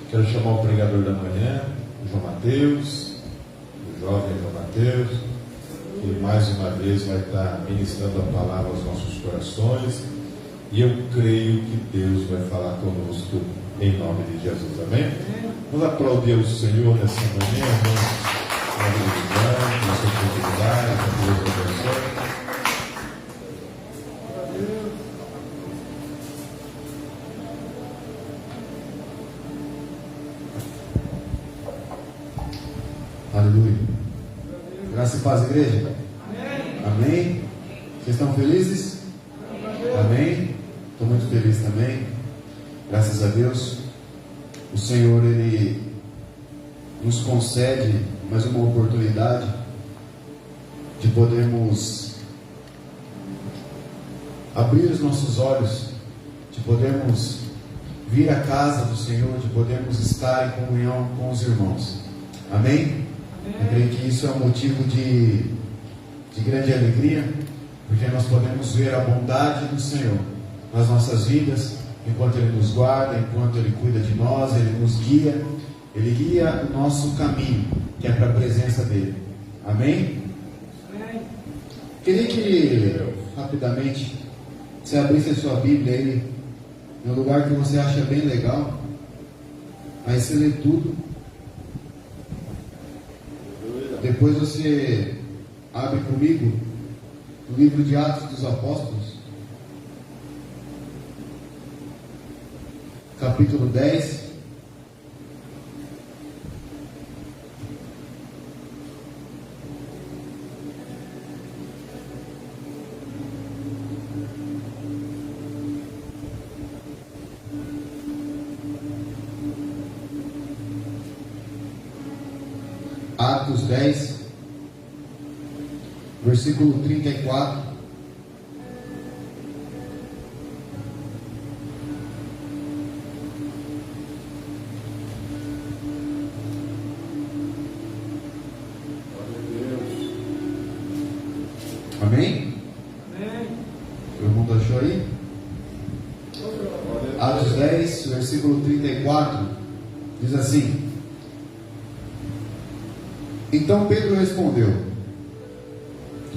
Quero chamar o pregador da manhã, o João Mateus, o jovem João Mateus, que mais uma vez vai estar ministrando a palavra aos nossos corações. E eu creio que Deus vai falar conosco em nome de Jesus, amém? Vamos aplaudir o Senhor nessa manhã, vamos glorificar, na sua oportunidade, que Deus abençoe. Aleluia. Graça e paz, igreja. Amém. Vocês estão felizes? Amém. Estou muito feliz também. Graças a Deus. O Senhor, Ele nos concede mais uma oportunidade de podermos abrir os nossos olhos, de podermos vir à casa do Senhor, de podermos estar em comunhão com os irmãos. Amém? Eu creio que isso é um motivo de grande alegria, porque nós podemos ver a bondade do Senhor nas nossas vidas, enquanto Ele nos guarda, enquanto Ele cuida de nós, Ele nos guia, Ele guia o nosso caminho, que é para a presença dEle. Amém? Queria que, rapidamente, você abrisse a sua Bíblia aí, em um lugar que você acha bem legal, aí você lê tudo. Depois você abre comigo o livro de Atos dos Apóstolos, capítulo 10. Atos 10, versículo 34. Amém? Todo mundo achou aí? Atos 10, versículo 34, diz assim: Então Pedro respondeu: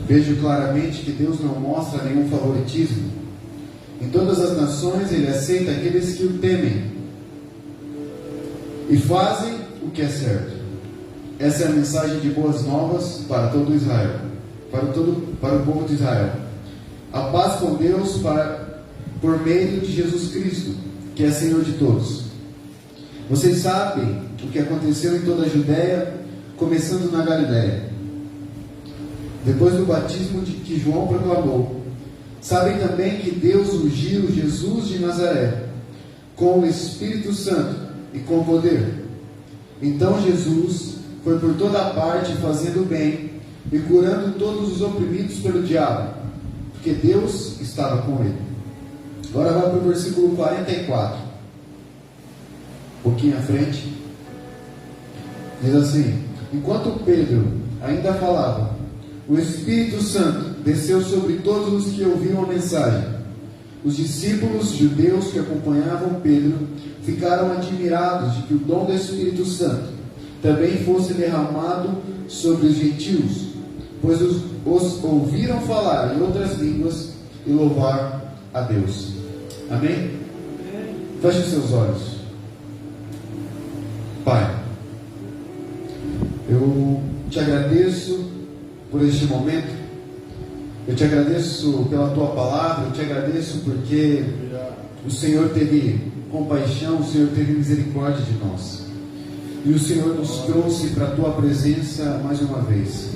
Vejo claramente que Deus não mostra nenhum favoritismo. Em todas as nações Ele aceita aqueles que o temem e fazem o que é certo. Essa é a mensagem de boas novas para todo Israel, para o povo de Israel. A paz com Deus por meio de Jesus Cristo, que é Senhor de todos. Vocês sabem o que aconteceu em toda a Judéia, começando na Galiléia, depois do batismo que João proclamou. Sabem também que Deus ungiu Jesus de Nazaré com o Espírito Santo e com poder. Então Jesus foi por toda a parte fazendo bem e curando todos os oprimidos pelo diabo, porque Deus estava com ele. Agora vai para o versículo 44, um pouquinho à frente. Diz assim: Enquanto Pedro ainda falava, o Espírito Santo desceu sobre todos os que ouviram a mensagem. Os discípulos judeus que acompanhavam Pedro ficaram admirados de que o dom do Espírito Santo também fosse derramado sobre os gentios, pois os ouviram falar em outras línguas e louvar a Deus. Amém? Feche os seus olhos. Pai, eu te agradeço por este momento. Eu te agradeço pela tua palavra. Eu te agradeço porque o Senhor teve compaixão, o Senhor teve misericórdia de nós, e o Senhor nos trouxe para a tua presença mais uma vez.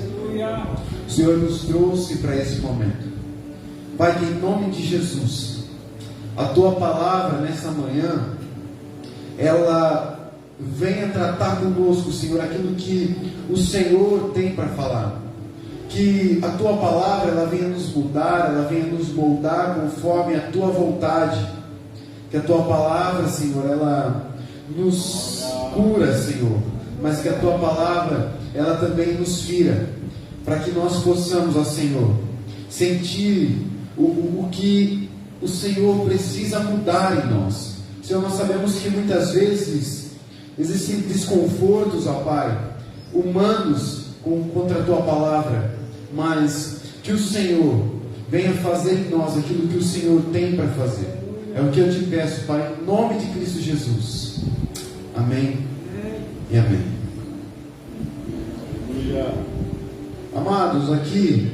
O Senhor nos trouxe para esse momento. Pai, que em nome de Jesus, a tua palavra nessa manhã, ela venha tratar conosco, Senhor, aquilo que o Senhor tem para falar. Que a tua palavra ela venha nos mudar, ela venha nos moldar conforme a tua vontade. Que a tua palavra, Senhor, ela nos cura, Senhor, mas que a tua palavra ela também nos fira, para que nós possamos, ó Senhor, sentir o que o Senhor precisa mudar em nós. Senhor, nós sabemos que muitas vezes existem desconfortos, ó Pai, humanos contra a Tua palavra, mas que o Senhor venha fazer em nós aquilo que o Senhor tem para fazer. É o que eu te peço, Pai, em nome de Cristo Jesus. Amém e amém. Amados, aqui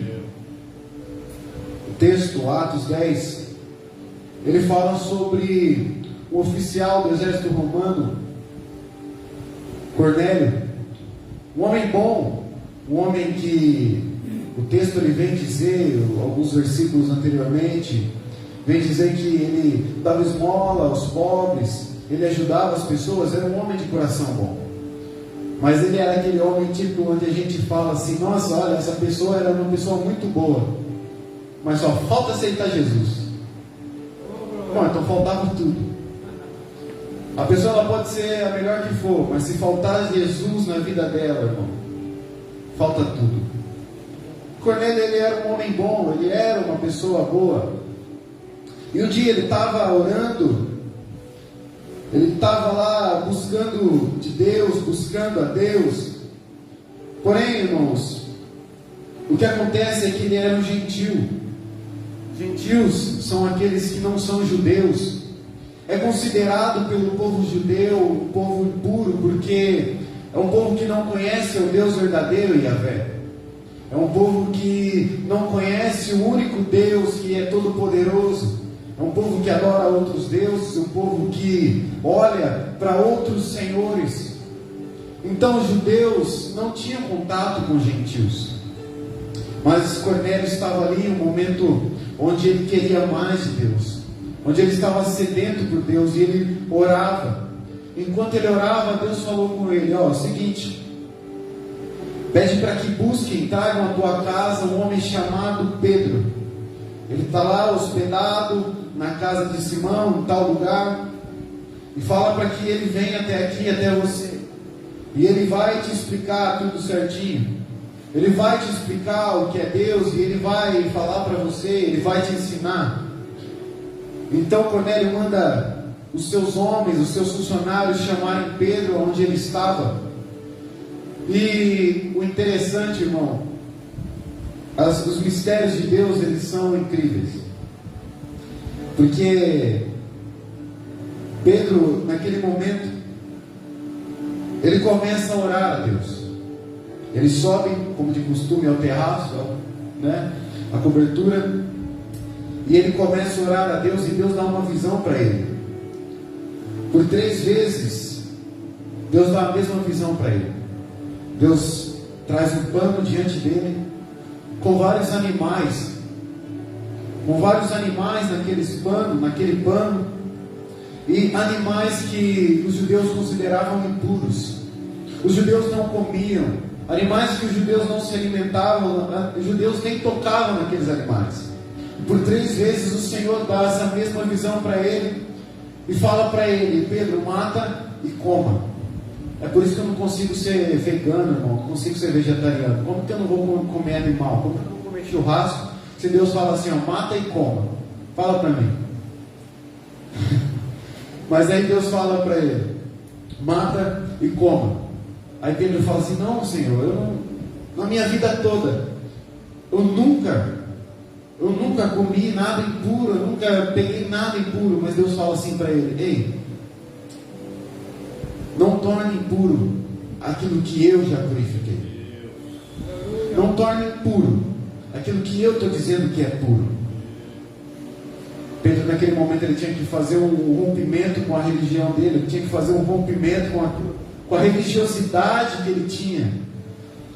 o texto, Atos 10, ele fala sobre o oficial do exército romano, Cornélio, um homem bom, um homem que o texto ele vem dizer, alguns versículos anteriormente, vem dizer que ele dava esmola aos pobres, ele ajudava as pessoas, era um homem de coração bom. Mas ele era aquele homem tipo onde a gente fala assim, nossa, olha, essa pessoa era uma pessoa muito boa, mas só falta aceitar Jesus. Bom, então faltava tudo. A pessoa ela pode ser a melhor que for, mas se faltar Jesus na vida dela, irmão, falta tudo. Cornélio, ele era um homem bom, ele era uma pessoa boa. E um dia ele estava orando, ele estava lá buscando de Deus, buscando a Deus. Porém, irmãos, o que acontece é que ele era um gentil. Gentios são aqueles que não são judeus. É considerado pelo povo judeu um povo impuro, porque é um povo que não conhece o Deus verdadeiro, Yahvé. É um povo que não conhece o único Deus que é todo poderoso. É um povo que adora outros deuses, um povo que olha para outros senhores. Então os judeus não tinham contato com os gentios. Mas Cornélio estava ali em um momento onde ele queria mais de Deus, onde ele estava sedento por Deus, e ele orava. Enquanto ele orava, Deus falou com ele, ó, seguinte, pede para que busquem, tragam à tua casa um homem chamado Pedro. Ele está lá hospedado na casa de Simão, em tal lugar, e fala para que ele venha até aqui, até você, e ele vai te explicar tudo certinho. Ele vai te explicar o que é Deus, e ele vai falar para você, ele vai te ensinar. Então Cornélio manda os seus homens, os seus funcionários chamarem Pedro onde ele estava. E o interessante, irmão, os mistérios de Deus, eles são incríveis. Porque Pedro, naquele momento, ele começa a orar a Deus. Ele sobe, como de costume, ao terraço, né, a cobertura, e ele começa a orar a Deus, e Deus dá uma visão para ele. Por 3 vezes, Deus dá a mesma visão para ele. Deus traz um pano diante dele, com vários animais naquele pano, e animais que os judeus consideravam impuros. Os judeus não comiam, animais que os judeus não se alimentavam, os judeus nem tocavam naqueles animais. Por 3 vezes o Senhor dá essa mesma visão para ele, e fala para ele, Pedro, mata e coma. É por isso que eu não consigo ser vegano, irmão, não consigo ser vegetariano. Como que eu não vou comer animal? Como que eu não vou comer churrasco? Se Deus fala assim, ó, mata e coma. Fala para mim. Mas aí Deus fala para ele, mata e coma. Aí Pedro fala assim, não, Senhor, eu não, na minha vida toda, eu nunca comi nada impuro, eu nunca peguei nada impuro. Mas Deus fala assim para ele, ei, não torne impuro aquilo que eu já purifiquei. Não torne impuro aquilo que eu estou dizendo que é puro. Pedro, naquele momento, ele tinha que fazer um rompimento com a religião dele, ele tinha que fazer um rompimento com a religiosidade que ele tinha,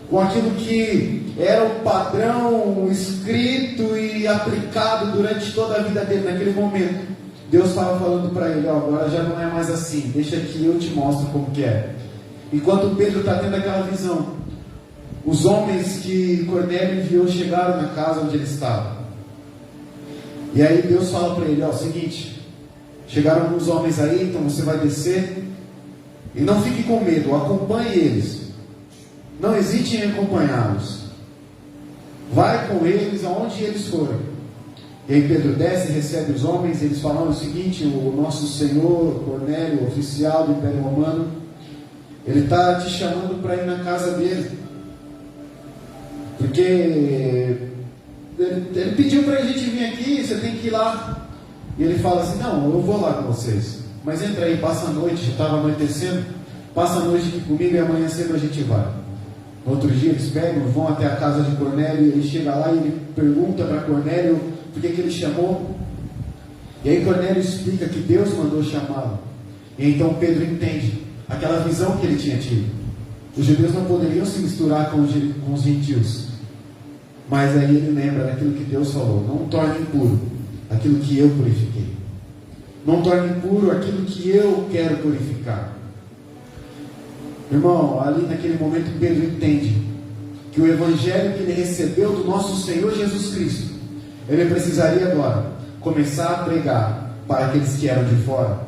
com aquilo que era o padrão escrito e aplicado durante toda a vida dele. Naquele momento, Deus estava falando para ele, ó, agora já não é mais assim, deixa que eu te mostro como que é. Enquanto Pedro está tendo aquela visão, os homens que Cornélio enviou chegaram na casa onde ele estava. E aí Deus fala para ele, ó, seguinte, chegaram alguns homens aí, então você vai descer, e não fique com medo, acompanhe eles, não hesite em acompanhá-los, vai com eles aonde eles forem. E aí Pedro desce, recebe os homens, e eles falam o seguinte, o nosso senhor Cornélio, oficial do Império Romano, Ele está te chamando para ir na casa dele. Porque ele pediu para a gente vir aqui, você tem que ir lá. E ele fala assim, não, eu vou lá com vocês. Mas entra aí, passa a noite, já estava anoitecendo. Passa a noite aqui comigo e amanhã cedo a gente vai. No outro dia eles pegam, vão até a casa de Cornélio. E ele chega lá e ele pergunta para Cornélio por que ele chamou. E aí Cornélio explica que Deus mandou chamá-lo. E então Pedro entende aquela visão que ele tinha tido. Os judeus não poderiam se misturar com os gentios. Mas aí ele lembra daquilo que Deus falou: não torne impuro aquilo que eu purifiquei. Não torne impuro aquilo que eu quero purificar. Irmão, ali naquele momento Pedro entende que o evangelho que ele recebeu do nosso Senhor Jesus Cristo, ele precisaria agora começar a pregar para aqueles que eram de fora.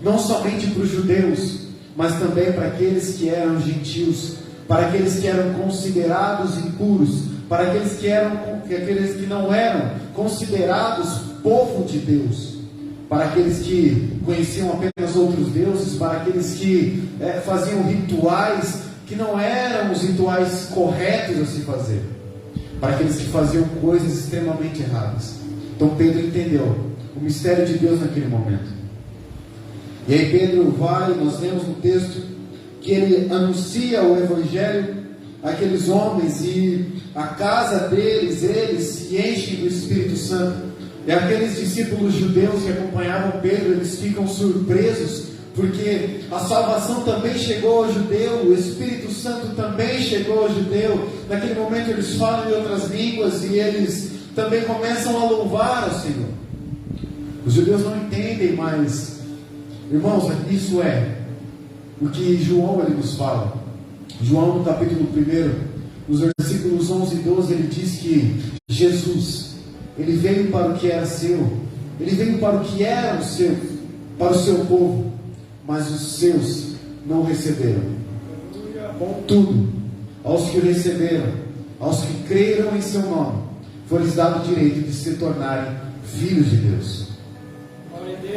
Não somente para os judeus, mas também para aqueles que eram gentios, para aqueles que eram considerados impuros, para aqueles que não eram considerados povo de Deus, para aqueles que conheciam apenas outros deuses, para aqueles que faziam rituais que não eram os rituais corretos a se fazer, para aqueles que faziam coisas extremamente erradas. Então Pedro entendeu o mistério de Deus naquele momento. E aí Pedro vai, nós lemos no texto, que ele anuncia o evangelho àqueles homens, e a casa deles, eles se enchem do Espírito Santo. E aqueles discípulos judeus que acompanhavam Pedro, eles ficam surpresos, porque a salvação também chegou ao judeu, o Espírito Santo também chegou ao judeu. Naquele momento eles falam em outras línguas e eles também começam a louvar ao Senhor. Os judeus não entendem, mas, irmãos, isso é o que João ele nos fala. João, no capítulo 1, nos versículos 11 e 12, ele diz que Jesus, ele veio para o que era seu, ele veio para o que era o seu, para o seu povo, mas os seus não receberam. Contudo, aos que o receberam, aos que creram em seu nome, foi-lhes dado o direito de se tornarem filhos de Deus.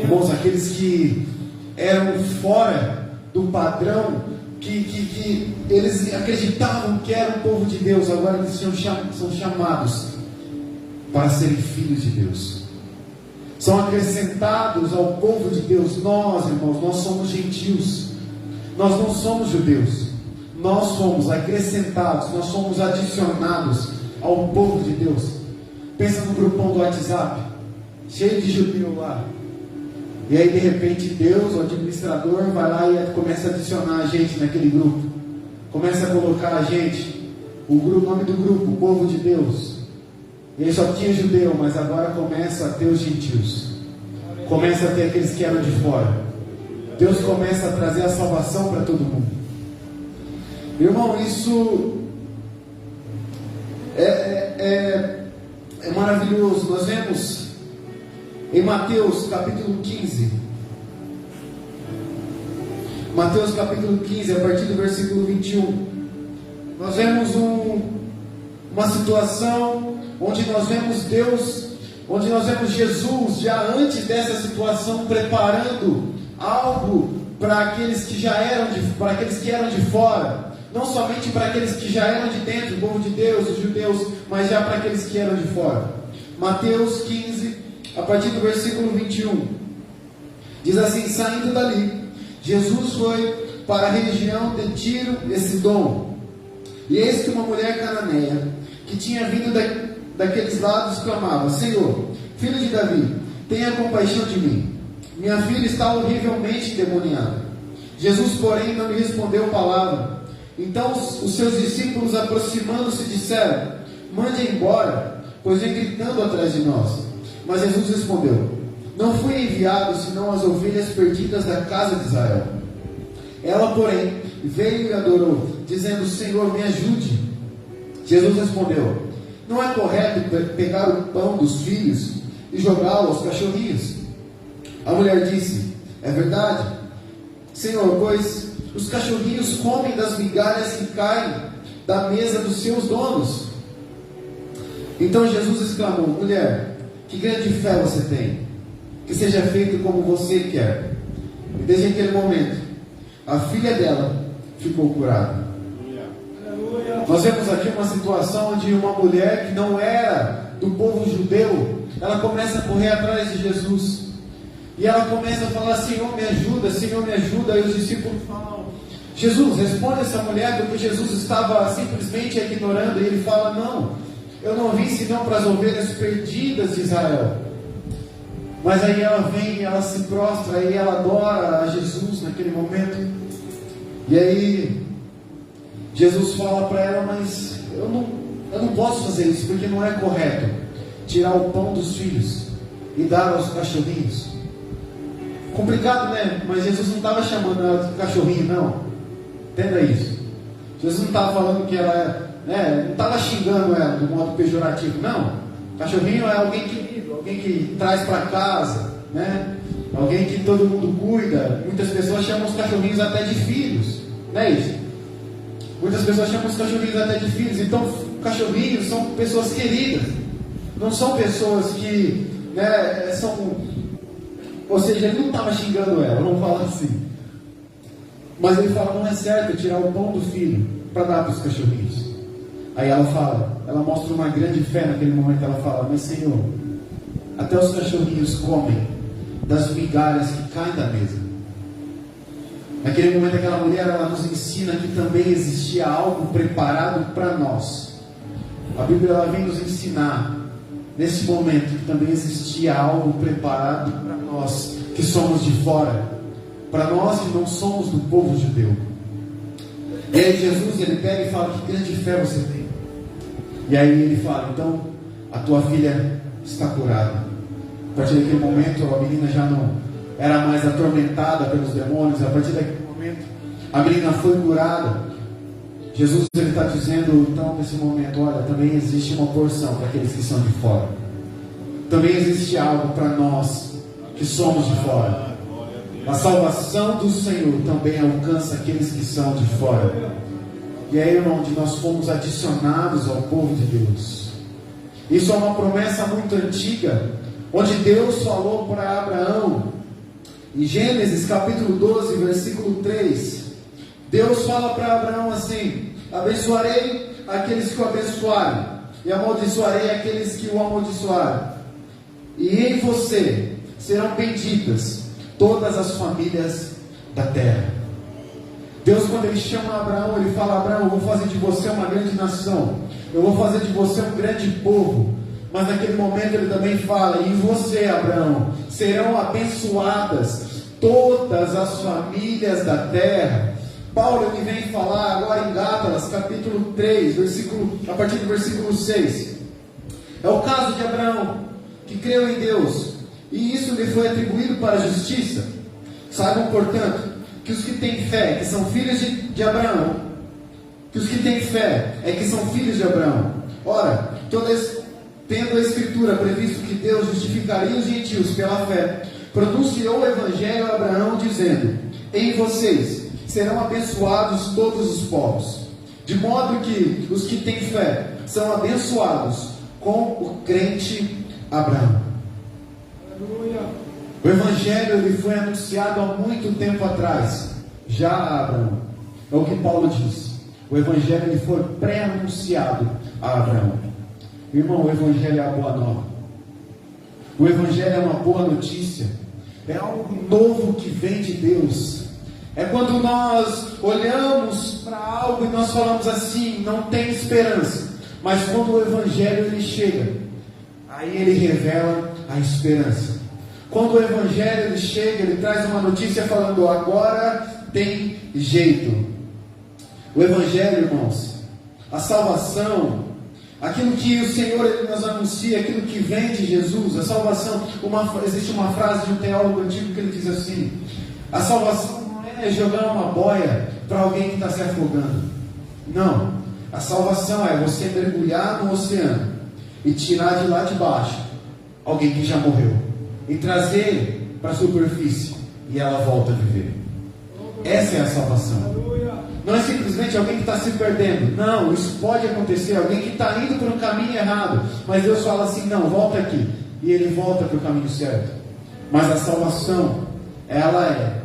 Irmãos, aqueles que eram fora do padrão, que eles acreditavam que era o povo de Deus, agora eles são chamados para serem filhos de Deus. São acrescentados ao povo de Deus. Nós, irmãos, nós somos gentios. Nós não somos judeus. Nós somos acrescentados, nós somos adicionados ao povo de Deus. Pensa no grupão do WhatsApp, cheio de judeu lá. E aí de repente Deus, o administrador, vai lá e começa a adicionar a gente naquele grupo. Começa a colocar a gente, o nome do grupo, o povo de Deus. E aí só tinha judeu, mas agora começa a ter os gentios. Começa a ter aqueles que eram de fora. Deus começa a trazer a salvação para todo mundo. Irmão, isso é maravilhoso. Nós vemos em Mateus capítulo 15. Mateus capítulo 15, a partir do versículo 21. Nós vemos uma situação onde nós vemos Deus, onde nós vemos Jesus já antes dessa situação preparando algo para aqueles que já eram para aqueles que eram de fora, não somente para aqueles que já eram de dentro, o povo de Deus, os judeus, mas já para aqueles que eram de fora. Mateus 15, a partir do versículo 21, diz assim: saindo dali, Jesus foi para a região de Tiro e Sidom, e eis que uma mulher cananeia, que tinha vindo daqueles lados, clamava: Senhor, filho de Davi, tenha compaixão de mim, minha filha está horrivelmente endemoniada. Jesus, porém, não lhe respondeu palavra. Então os seus discípulos, aproximando-se, disseram: mande embora, pois vem gritando atrás de nós. Mas Jesus respondeu: não fui enviado senão as ovelhas perdidas da casa de Israel. Ela, porém, veio e adorou, dizendo: Senhor, me ajude. Jesus respondeu: não é correto pegar o pão dos filhos e jogá-lo aos cachorrinhos. A mulher disse: é verdade, Senhor, pois os cachorrinhos comem das migalhas que caem da mesa dos seus donos. Então Jesus exclamou: mulher, que grande fé você tem, que seja feito como você quer. E desde aquele momento, a filha dela ficou curado. Nós vemos aqui uma situação onde uma mulher que não era do povo judeu, ela começa a correr atrás de Jesus. E ela começa a falar: Senhor, me ajuda, Senhor, me ajuda. E os discípulos falam: Jesus, responde essa mulher, porque Jesus estava simplesmente ignorando. E ele fala: não, eu não vim senão para as ovelhas perdidas de Israel. Mas aí ela vem, ela se prostra e ela adora a Jesus naquele momento. E aí Jesus fala para ela: mas eu não posso fazer isso, porque não é correto tirar o pão dos filhos e dar aos cachorrinhos. Complicado, né? Mas Jesus não estava chamando ela de cachorrinho, não. Entenda isso. Jesus não estava falando que ela não estava xingando ela de modo pejorativo, não. Cachorrinho é alguém querido, alguém que traz para casa, né? Alguém que todo mundo cuida. Muitas pessoas chamam os cachorrinhos até de filhos, não é isso? Muitas pessoas chamam os cachorrinhos até de filhos. Então, cachorrinhos são pessoas queridas, não são pessoas que são. Ou seja, ele não estava xingando ela, não fala assim. Mas ele fala: não é certo tirar o pão do filho para dar para os cachorrinhos. Aí ela fala, ela mostra uma grande fé naquele momento. Ela fala: mas Senhor, até os cachorrinhos comem das migalhas que caem da mesa. Naquele momento aquela mulher, ela nos ensina que também existia algo preparado para nós. A Bíblia, ela vem nos ensinar nesse momento que também existia algo preparado para nós que somos de fora, para nós que não somos do povo judeu. E aí Jesus, ele pega e fala: que grande fé você tem. E aí ele fala: então a tua filha está curada. A partir daquele momento a menina já não era mais atormentada pelos demônios. A partir daquele momento a menina foi curada. Jesus, ele está dizendo então nesse momento: olha, também existe uma porção para aqueles que são de fora. Também existe algo para nós que somos de fora. A salvação do Senhor também alcança aqueles que são de fora. E é aí onde nós fomos adicionados ao povo de Deus. Isso é uma promessa muito antiga, onde Deus falou para Abraão, em Gênesis capítulo 12, versículo 3. Deus fala para Abraão assim: abençoarei aqueles que o abençoarem, e amaldiçoarei aqueles que o amaldiçoarem. E em você serão benditas todas as famílias da terra. Deus, quando ele chama Abraão, ele fala: Abraão, eu vou fazer de você uma grande nação, eu vou fazer de você um grande povo. Mas naquele momento ele também fala: em você, Abraão, serão abençoadas todas as famílias da terra. Paulo, ele vem falar agora em Gálatas capítulo 3, a partir do versículo 6. É o caso de Abraão, que creu em Deus, e isso lhe foi atribuído para a justiça. Saibam, portanto, que os que têm fé, que são filhos de Abraão, que os que têm fé é que são filhos de Abraão. Ora, tendo a Escritura previsto que Deus justificaria os gentios pela fé, pronunciou o Evangelho a Abraão, dizendo: em vocês serão abençoados todos os povos. De modo que os que têm fé são abençoados com o crente Abraão. O Evangelho, ele foi anunciado há muito tempo atrás, já a Abraão. É o que Paulo diz. O Evangelho, ele foi pré-anunciado a Abraão. Irmão, o Evangelho é a boa nova. O Evangelho é uma boa notícia. É algo novo que vem de Deus. É quando nós olhamos para algo e nós falamos assim: não tem esperança. Mas quando o Evangelho, ele chega, aí ele revela a esperança. Quando o Evangelho, ele chega, ele traz uma notícia falando: agora tem jeito. O Evangelho, irmãos, a salvação, aquilo que o Senhor, ele nos anuncia, aquilo que vem de Jesus, a salvação. Existe uma frase de um teólogo antigo que ele diz assim: a salvação não é jogar uma boia para alguém que está se afogando. Não, a salvação é você mergulhar no oceano e tirar de lá de baixo alguém que já morreu e trazer para a superfície, e ela volta a viver. Essa é a salvação. Não é simplesmente alguém que está se perdendo. Não, isso pode acontecer. Alguém que está indo para um caminho errado, mas Deus fala assim: não, volta aqui, e ele volta para o caminho certo. Mas a salvação, ela é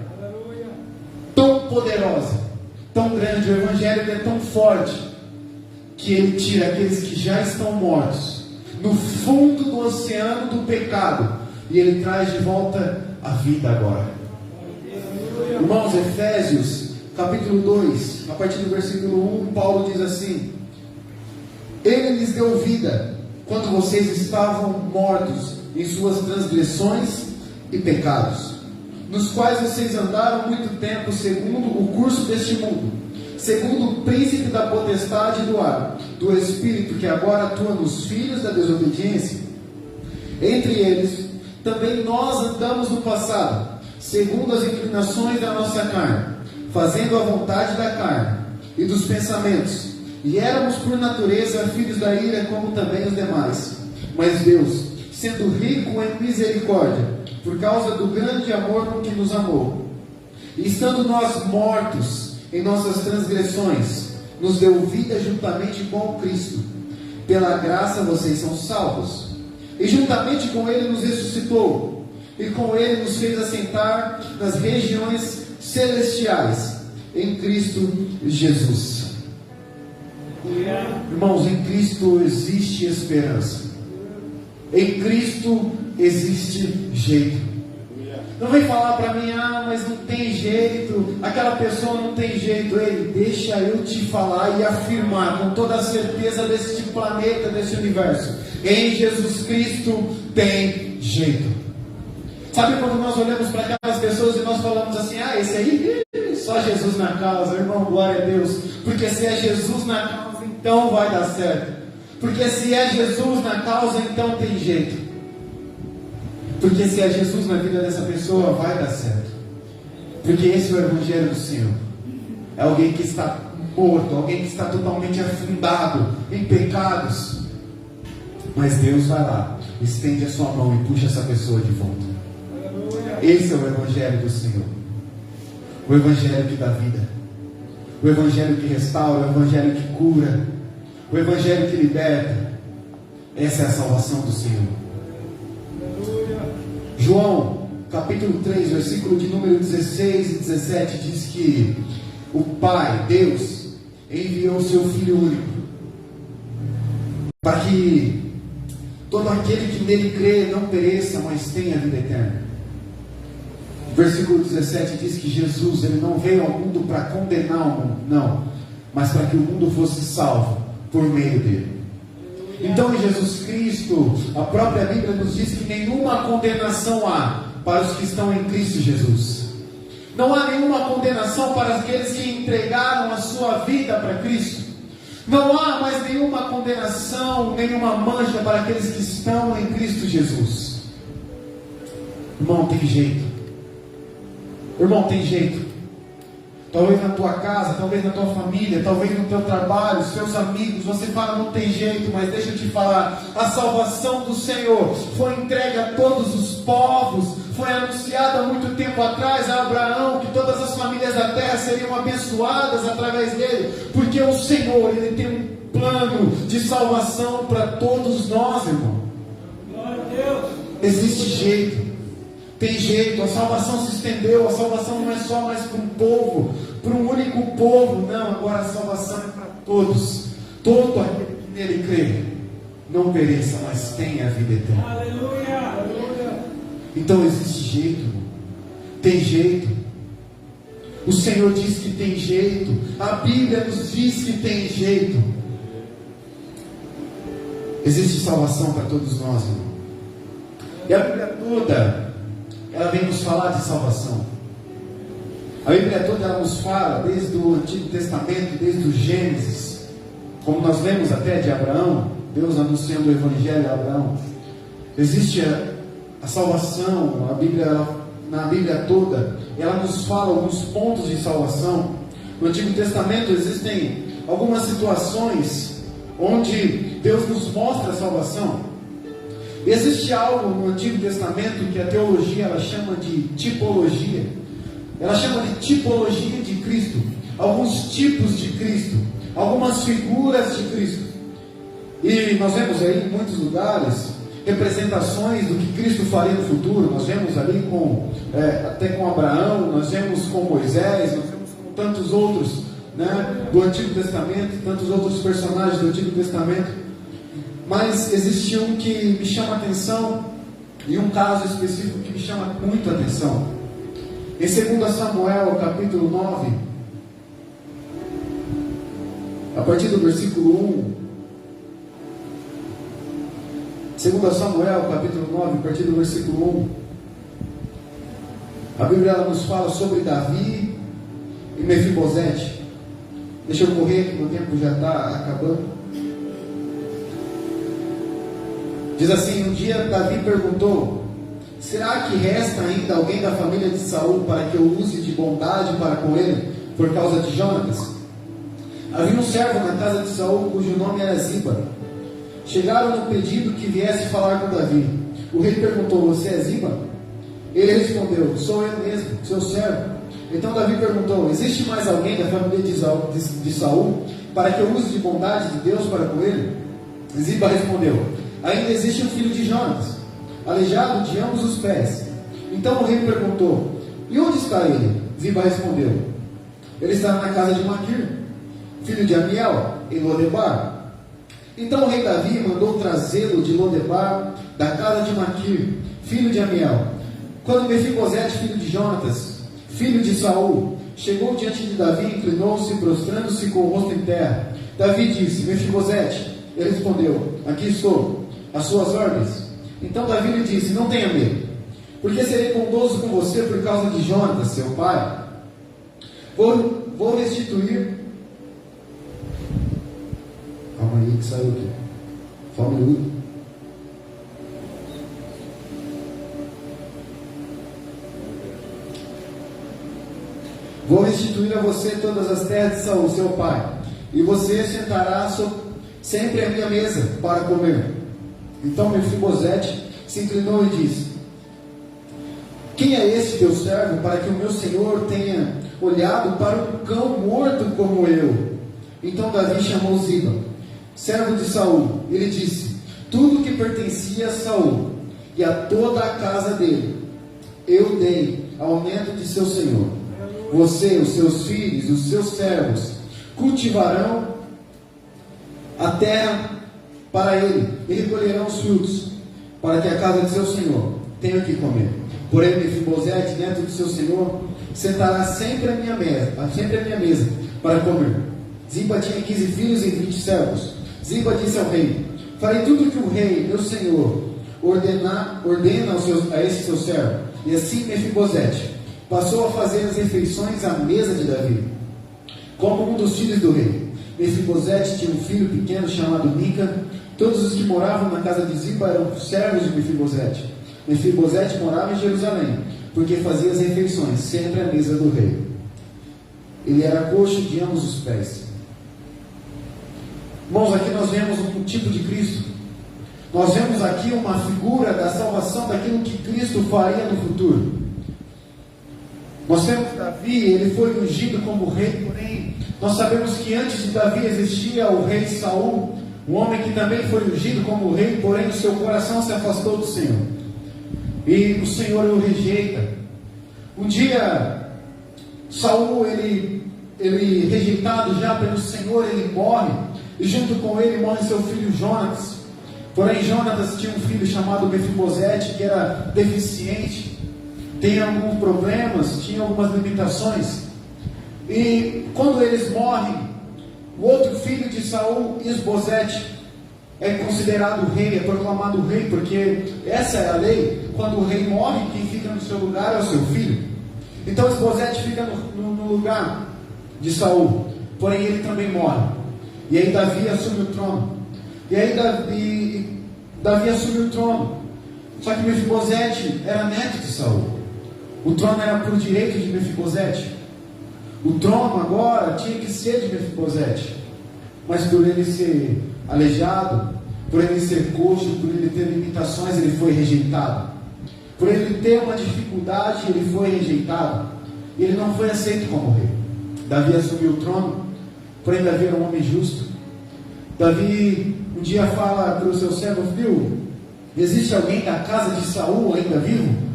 tão poderosa, tão grande, o Evangelho é tão forte, que ele tira aqueles que já estão mortos no fundo do oceano do pecado, e ele traz de volta a vida agora. Irmãos, Efésios capítulo 2, a partir do versículo 1, Paulo diz assim: Ele lhes deu vida quando vocês estavam mortos em suas transgressões e pecados, nos quais vocês andaram muito tempo segundo o curso deste mundo, segundo o príncipe da potestade do ar, do espírito que agora atua nos filhos da desobediência. Entre eles também nós andamos no passado, segundo as inclinações da nossa carne, fazendo a vontade da carne e dos pensamentos, e éramos por natureza filhos da ira, como também os demais. Mas Deus, sendo rico em misericórdia, por causa do grande amor com que nos amou, e estando nós mortos em nossas transgressões, nos deu vida juntamente com Cristo. Pela graça vocês são salvos, e juntamente com Ele nos ressuscitou, e com Ele nos fez assentar nas regiões celestiais, em Cristo Jesus. Irmãos, em Cristo existe esperança, em Cristo existe jeito. Não vem falar para mim: ah, mas não tem jeito, aquela pessoa não tem jeito. Ei, deixa eu te falar e afirmar com toda a certeza deste planeta, desse universo: em Jesus Cristo tem jeito. Sabe quando nós olhamos para aquelas pessoas e nós falamos assim: ah, esse aí, só Jesus na causa. Irmão, glória a Deus, porque se é Jesus na causa, então vai dar certo. Porque se é Jesus na causa, então tem jeito. Porque se é Jesus na vida dessa pessoa, vai dar certo. Porque esse é o Evangelho do Senhor. É alguém que está morto, alguém que está totalmente afundado em pecados, mas Deus vai lá, estende a sua mão e puxa essa pessoa de volta. Esse é o Evangelho do Senhor. O Evangelho que dá vida, o Evangelho que restaura, o Evangelho que cura, o Evangelho que liberta. Essa é a salvação do Senhor. João, capítulo 3, versículo de número 16 e 17, diz que o Pai, Deus, enviou o seu Filho único, para que todo aquele que nele crê não pereça, mas tenha a vida eterna. Versículo 17 diz que Jesus, ele não veio ao mundo para condenar o mundo, não, mas para que o mundo fosse salvo por meio dele. Então, em Jesus Cristo, a própria Bíblia nos diz que nenhuma condenação há para os que estão em Cristo Jesus. Não há nenhuma condenação para aqueles que entregaram a sua vida para Cristo. Não há mais nenhuma condenação, nenhuma mancha para aqueles que estão em Cristo Jesus. Irmão, tem jeito. Irmão, tem jeito. Talvez na tua casa, talvez na tua família, talvez no teu trabalho, seus amigos, você fala: não tem jeito, mas deixa eu te falar, a salvação do Senhor foi entregue a todos os povos, foi anunciada há muito tempo atrás a Abraão, que todas as famílias da terra seriam abençoadas através dele, porque o Senhor, ele tem um plano de salvação para todos nós, irmão. Glória a Deus. Existe jeito. Tem jeito, a salvação se estendeu, a salvação não é só mais para um povo, para um único povo, não, agora a salvação é para todos, todo aquele que nele crê, não pereça, mas tenha a vida eterna. Aleluia, aleluia. Então existe jeito, irmão. Tem jeito, o Senhor diz que tem jeito, a Bíblia nos diz que tem jeito, existe salvação para todos nós, irmão. E a Bíblia toda, ela vem nos falar de salvação. A Bíblia toda, ela nos fala, desde o Antigo Testamento, desde o Gênesis, como nós lemos até de Abraão, Deus anunciando o Evangelho a Abraão. Existe a salvação, na Bíblia toda, ela nos fala alguns pontos de salvação. No Antigo Testamento existem algumas situações onde Deus nos mostra a salvação. Existe algo no Antigo Testamento que a teologia ela chama de tipologia. Ela chama de tipologia de Cristo. Alguns tipos de Cristo, algumas figuras de Cristo. E nós vemos aí em muitos lugares representações do que Cristo faria no futuro. Nós vemos ali até com Abraão, nós vemos com Moisés, nós vemos com tantos outros né, do Antigo Testamento, tantos outros personagens do Antigo Testamento, mas existe um que me chama a atenção, e um caso específico que me chama muito a atenção. Em 2 Samuel, capítulo 9, a partir do versículo 1, 2 Samuel, capítulo 9, a partir do versículo 1, a Bíblia nos fala sobre Davi e Mefibosete. Deixa eu correr, que meu tempo já está acabando. Diz assim: um dia Davi perguntou: será que resta ainda alguém da família de Saul para que eu use de bondade para com ele por causa de Jonatas? Havia um servo na casa de Saul cujo nome era Ziba. Chegaram no pedido que viesse falar com Davi. O rei perguntou: você é Ziba? Ele respondeu: sou eu mesmo, seu servo. Então Davi perguntou: existe mais alguém da família de Saul para que eu use de bondade de Deus para com ele? Ziba respondeu: ainda existe um filho de Jonatas, aleijado de ambos os pés. Então o rei perguntou: e onde está ele? Ziba respondeu: ele está na casa de Maquir, filho de Amiel, em Lodebar. Então o rei Davi mandou trazê-lo de Lodebar, da casa de Maquir, filho de Amiel. Quando Mefibosete, filho de Jonatas, filho de Saul, chegou diante de Davi, inclinou-se, prostrando-se com o rosto em terra. Davi disse: Mefibosete. Ele respondeu: aqui estou, às suas ordens. Então Davi lhe disse: não tenha medo, porque serei bondoso com você por causa de Jonatas, seu pai. Vou restituir. Calma aí que saiu aqui. Só um minuto. Vou restituir a você todas as terras de Saul, seu pai, e você sentará sempre à minha mesa para comer. Então Mefibosete se inclinou e disse: quem é esse teu servo para que o meu senhor tenha olhado para um cão morto como eu? Então Davi chamou Ziba, servo de Saul. Ele disse: tudo que pertencia a Saul e a toda a casa dele eu dei ao neto de seu senhor. Você, os seus filhos, os seus servos cultivarão a terra para ele e recolherão os frutos, para que a casa de seu senhor tenha o que comer. Porém Mefibosete, neto de seu senhor, sentará sempre à minha mesa para comer. Ziba tinha 15 filhos e 20 servos. Ziba disse ao rei: farei tudo o que o rei, meu senhor, ordena a esse seu servo. E assim Mefibosete passou a fazer as refeições à mesa de Davi, como um dos filhos do rei. Mefibosete tinha um filho pequeno chamado Mica. Todos os que moravam na casa de Ziba eram servos de Mefibosete. Mefibosete morava em Jerusalém, porque fazia as refeições sempre à mesa do rei. Ele era coxo de ambos os pés. Irmãos, aqui nós vemos um tipo de Cristo. Nós vemos aqui uma figura da salvação, daquilo que Cristo faria no futuro. Nós temos Davi, ele foi ungido como rei, porém nós sabemos que antes de Davi existia o rei Saul, um homem que também foi ungido como rei, porém o seu coração se afastou do Senhor, e o Senhor o rejeita. Um dia Saul, ele rejeitado já pelo Senhor, ele morre, e junto com ele morre seu filho Jonatas. Porém Jonatas tinha um filho chamado Mefibosete, que era deficiente, tem alguns problemas, tinha algumas limitações. E quando eles morrem, o outro filho de Saul, Isbosete, é considerado rei, é proclamado rei, porque essa é a lei. Quando o rei morre, quem fica no seu lugar é o seu filho. Então Isbosete fica no lugar de Saul, porém ele também morre. E aí Davi assume o trono. E aí Davi assume o trono. Só que Mefibosete era neto de Saul. O trono era por direito de Mefibosete. O trono agora tinha que ser de Mefibosete. Mas por ele ser aleijado, por ele ser coxo, por ele ter limitações, ele foi rejeitado. Por ele ter uma dificuldade, ele foi rejeitado. E ele não foi aceito como rei. Davi assumiu o trono, porém Davi era um homem justo. Davi um dia fala para o seu servo: filho, existe alguém da casa de Saul ainda vivo?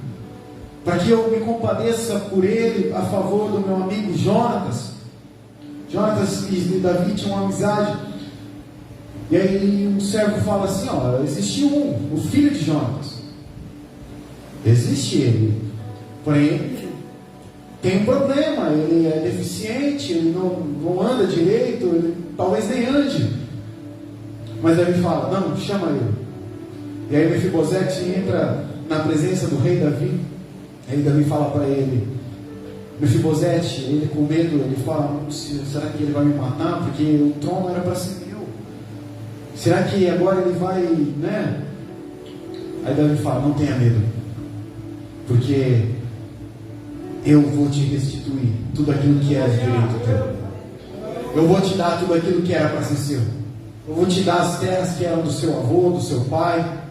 Para que eu me compadeça por ele a favor do meu amigo Jonatas. Jonatas e Davi tinham uma amizade. E aí um servo fala assim, ó, existe o filho de Jonatas. Existe ele. Porém, ele tem um problema, ele é deficiente, ele não anda direito, ele talvez nem ande. Mas Davi fala, não, chama ele. E aí Mefibosete entra na presença do rei Davi. Aí Davi fala para ele, Mefibosete, ele com medo, ele fala, será que ele vai me matar? Porque o trono era para ser meu. Será que agora ele vai, né? Aí Davi fala, não tenha medo, porque eu vou te restituir tudo aquilo que é direito teu. Eu vou te dar tudo aquilo que era para ser seu. Eu vou te dar as terras que eram do seu avô, do seu pai.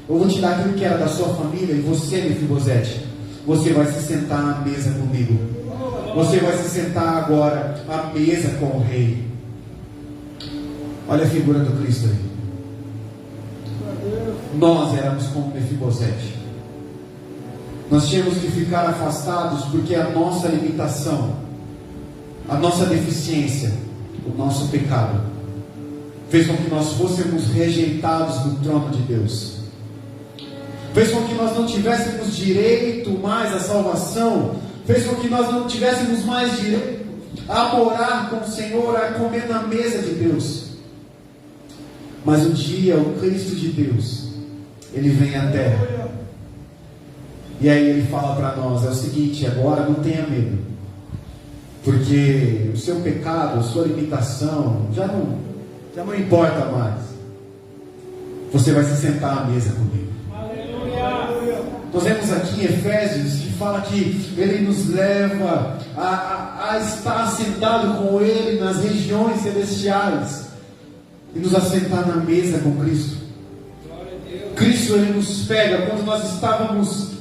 Eu vou te dar aquilo que era da sua família. E você, Mefibosete, você vai se sentar à mesa comigo. Você vai se sentar agora à mesa com o rei. Olha a figura do Cristo aí. Nós éramos como Mefibosete. Nós tínhamos que ficar afastados porque a nossa limitação, a nossa deficiência, o nosso pecado fez com que nós fôssemos rejeitados do trono de Deus. Fez com que nós não tivéssemos direito mais à salvação. Fez com que nós não tivéssemos mais direito a morar com o Senhor, a comer na mesa de Deus. Mas um dia o Cristo de Deus, Ele vem à terra. E aí Ele fala para nós, é o seguinte, agora não tenha medo. Porque o seu pecado, a sua limitação, já não importa mais. Você vai se sentar à mesa comigo. Nós vemos aqui em Efésios que fala que Ele nos leva a estar sentado com Ele nas regiões celestiais e nos assentar na mesa com Cristo. Cristo, Ele nos pega quando nós estávamos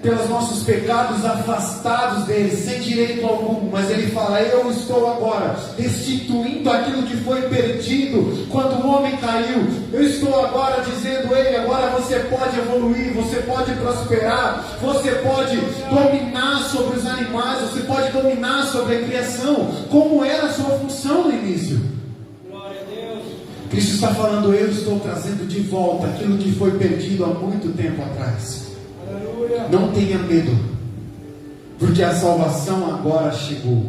pelos nossos pecados afastados dele, sem direito algum, mas Ele fala, eu estou agora restituindo aquilo que foi perdido quando o homem caiu. Eu estou agora dizendo, ei, agora você pode evoluir, você pode prosperar, você pode dominar sobre os animais, você pode dominar sobre a criação, como era a sua função no início. Glória a Deus. Cristo está falando, eu estou trazendo de volta aquilo que foi perdido há muito tempo atrás. Não tenha medo, porque a salvação agora chegou.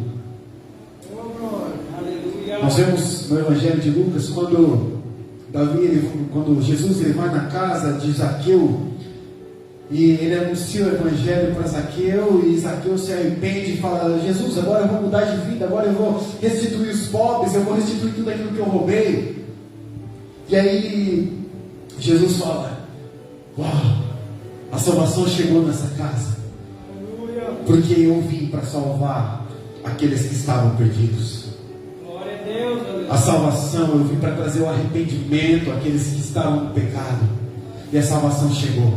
Nós vemos no Evangelho de Lucas, quando Jesus ele vai na casa de Zaqueu, e ele anuncia o Evangelho para Zaqueu, e Zaqueu se arrepende e fala, Jesus, agora eu vou mudar de vida, agora eu vou restituir os pobres, eu vou restituir tudo aquilo que eu roubei. E aí Jesus fala, uau, a salvação chegou nessa casa, porque eu vim para salvar aqueles que estavam perdidos. Glória a Deus. A salvação, eu vim para trazer o arrependimento àqueles que estavam no pecado. E a salvação chegou.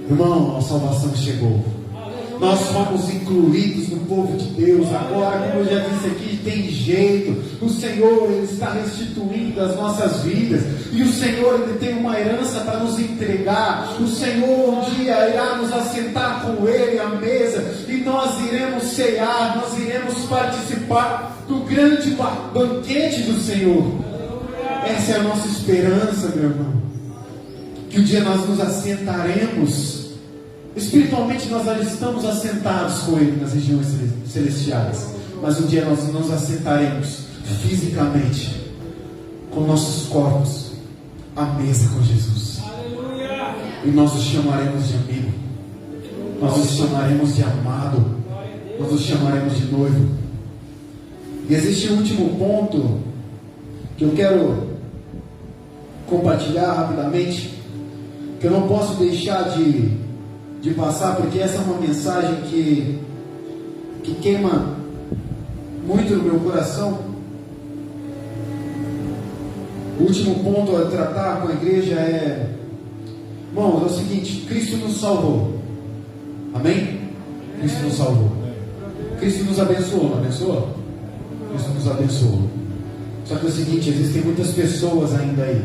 Irmão, a salvação chegou. Nós fomos incluídos no povo de Deus. Agora, como eu já disse aqui, tem jeito. O Senhor, Ele está restituindo as nossas vidas. E o Senhor, Ele tem uma herança para nos entregar. O Senhor um dia irá nos assentar com Ele à mesa. E nós iremos cear, nós iremos participar do grande banquete do Senhor. Essa é a nossa esperança, meu irmão. Que um dia nós nos assentaremos. Espiritualmente nós já estamos assentados com Ele nas regiões celestiais, mas um dia nós nos assentaremos fisicamente com nossos corpos à mesa com Jesus. Aleluia. E nós os chamaremos de amigo, nós os chamaremos de amado, nós os chamaremos de noivo. E existe um último ponto que eu quero compartilhar rapidamente, que eu não posso deixar de passar, porque essa é uma mensagem que queima muito no meu coração. O último ponto a tratar com a igreja é, irmãos, é o seguinte: Cristo nos salvou, amém? Cristo nos salvou, Cristo nos abençoou, não abençoou? Cristo nos abençoou. Só que é o seguinte, existem muitas pessoas ainda aí,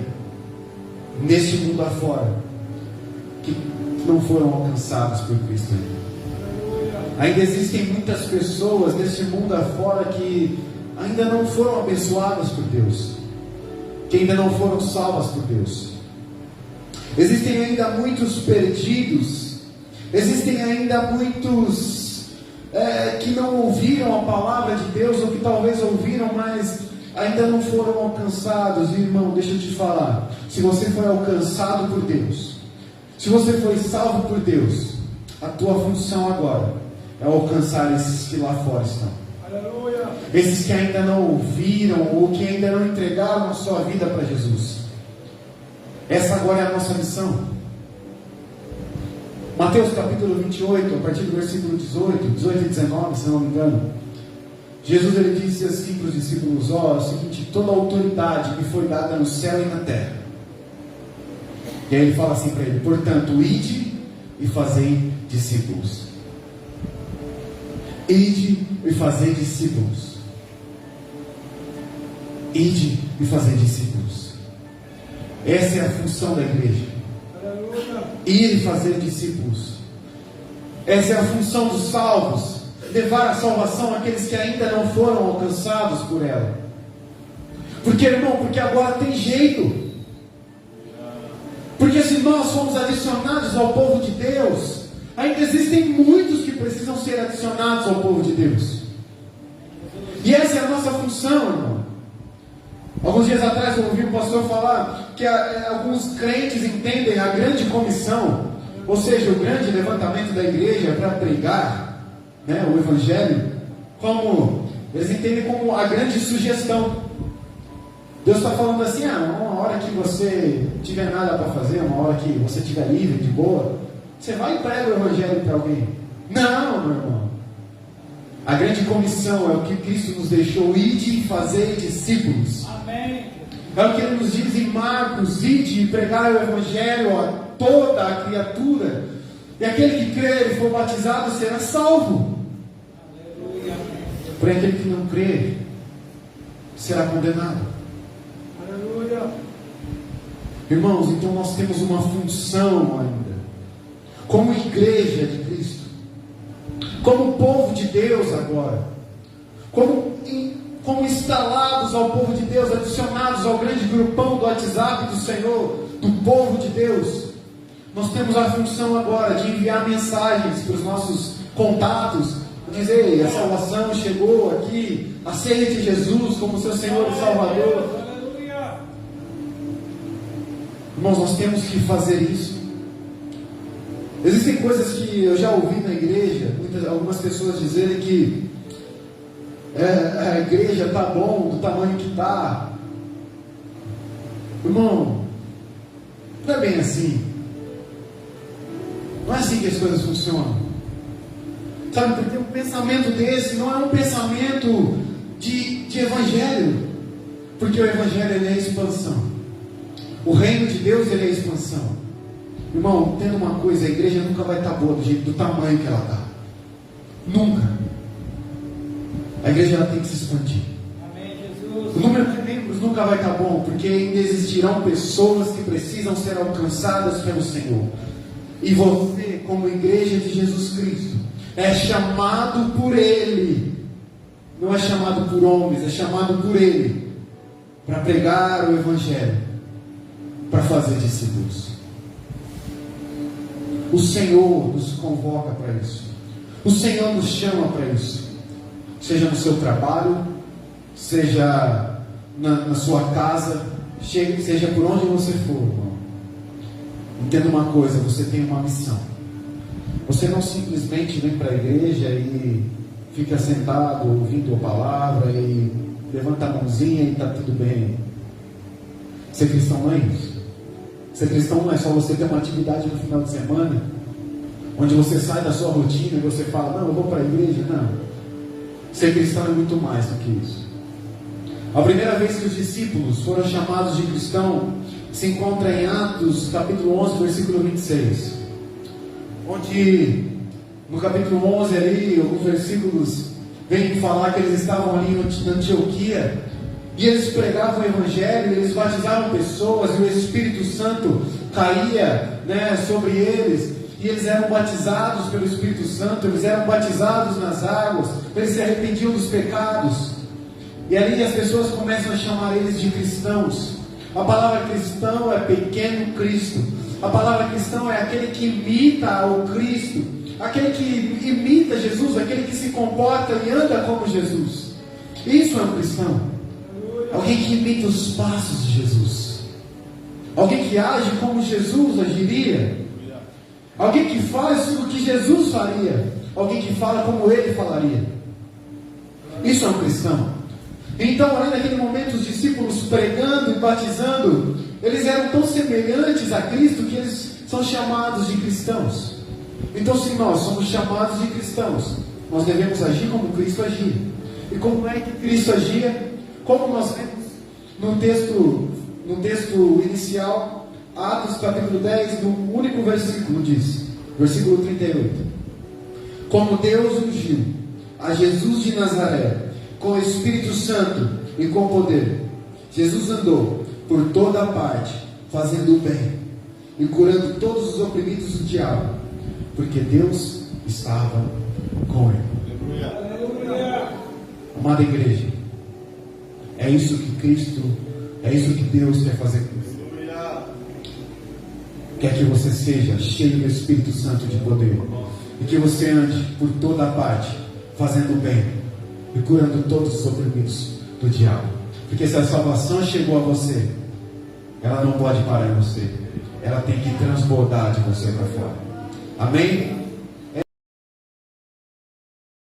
neste mundo afora, que não foram alcançados por Cristo. Ainda existem muitas pessoas nesse mundo afora que ainda não foram abençoadas por Deus, que ainda não foram salvas por Deus. Existem ainda muitos perdidos, existem ainda muitos que não ouviram a palavra de Deus, ou que talvez ouviram, mas ainda não foram alcançados. Irmão, deixa eu te falar, se você foi alcançado por Deus, se você foi salvo por Deus, a tua função agora é alcançar esses que lá fora estão. Aleluia. Esses que ainda não ouviram, ou que ainda não entregaram a sua vida para Jesus. Essa agora é a nossa missão. Mateus capítulo 28, a partir do versículo 18 e 19, se não me engano, Jesus ele disse assim para os discípulos: é o seguinte, toda a autoridade me foi dada no céu e na terra. E aí ele fala assim para ele: portanto, ide e fazei discípulos. Ide e fazei discípulos. Ide e fazei discípulos. Essa é a função da igreja. Ir e fazer discípulos. Essa é a função dos salvos, levar a salvação àqueles que ainda não foram alcançados por ela. Porque, irmão, porque agora tem jeito. Porque se nós somos adicionados ao povo de Deus, ainda existem muitos que precisam ser adicionados ao povo de Deus. E essa é a nossa função, irmão. Alguns dias atrás eu ouvi o pastor falar que alguns crentes entendem a grande comissão, ou seja, o grande levantamento da igreja para pregar, né, o evangelho, como eles entendem como a grande sugestão. Deus está falando assim: uma hora que você tiver nada para fazer, uma hora que você estiver livre, de boa, você vai e prega o evangelho para alguém. Não, meu irmão. A grande comissão é o que Cristo nos deixou: ide e fazer discípulos. Amém. É o que Ele nos diz em Marcos: ide e pregar o evangelho a toda a criatura, e aquele que crer e for batizado será salvo. Aleluia. Porém aquele que não crer será condenado. Aleluia. Irmãos, então nós temos uma função ainda, como igreja de Cristo, como povo de Deus agora, como instalados ao povo de Deus, adicionados ao grande grupão do WhatsApp do Senhor, do povo de Deus. Nós temos a função agora de enviar mensagens para os nossos contatos, dizer: a salvação chegou aqui, aceite Jesus como seu Senhor e Salvador. Aleluia. Irmãos, nós temos que fazer isso. Existem coisas que eu já ouvi na igreja, algumas pessoas dizerem que a igreja está bom do tamanho que está. Irmão, não é bem assim. Não é assim que as coisas funcionam. Sabe, porque um pensamento desse não é um pensamento de evangelho. Porque o evangelho ele é expansão. O reino de Deus ele é expansão. Irmão, entenda uma coisa: a igreja nunca vai estar boa do tamanho que ela está. Nunca. A igreja ela tem que se expandir. Amém, Jesus. O número de membros nunca vai estar bom, porque ainda existirão pessoas que precisam ser alcançadas pelo Senhor. E você, como igreja de Jesus Cristo, é chamado por Ele. Não é chamado por homens, é chamado por Ele, para pregar o evangelho, para fazer discípulos. O Senhor nos convoca para isso. O Senhor nos chama para isso. Seja no seu trabalho, seja na sua casa, seja por onde você for, irmão. Entenda uma coisa: você tem uma missão. Você não simplesmente vem para a igreja e fica sentado ouvindo a palavra e levanta a mãozinha e está tudo bem. Ser cristão não é isso. Ser cristão não é só você ter uma atividade no final de semana, onde você sai da sua rotina e você fala: não, eu vou para a igreja. Não. Ser cristão é muito mais do que isso. A primeira vez que os discípulos foram chamados de cristão se encontra em Atos capítulo 11, versículo 26, onde no capítulo 11 ali, alguns versículos vêm falar que eles estavam ali na Antioquia e eles pregavam o evangelho, eles batizavam pessoas e o Espírito Santo caía, sobre eles. e eles eram batizados pelo Espírito Santo, eles eram batizados nas águas, eles se arrependiam dos pecados, e ali as pessoas começam a chamar eles de cristãos. A palavra cristão é pequeno Cristo. A palavra cristão é aquele que imita ao Cristo, aquele que imita Jesus, aquele que se comporta e anda como Jesus. Isso é um cristão. Alguém que imita os passos de Jesus, alguém que age como Jesus agiria, alguém que faz o que Jesus faria, alguém que fala como ele falaria. Isso é um cristão. Então, ali naquele momento, os discípulos pregando e batizando, eles eram tão semelhantes a Cristo que eles são chamados de cristãos. Então, se nós somos chamados de cristãos, nós devemos agir como Cristo agia. E como é que Cristo agia? Como nós vemos no texto inicial, Atos capítulo 10, no único versículo diz, versículo 38: como Deus ungiu a Jesus de Nazaré com o Espírito Santo e com poder, Jesus andou por toda a parte, fazendo o bem e curando todos os oprimidos do diabo, porque Deus estava com ele. Aleluia. Amada igreja, é isso que Cristo, é isso que Deus quer fazer com você. Quer que você seja cheio do Espírito Santo de poder, e que você ande por toda a parte, fazendo o bem e curando todos os oprimidos do diabo. Porque se a salvação chegou a você, ela não pode parar em você, ela tem que transbordar de você para fora. Amém?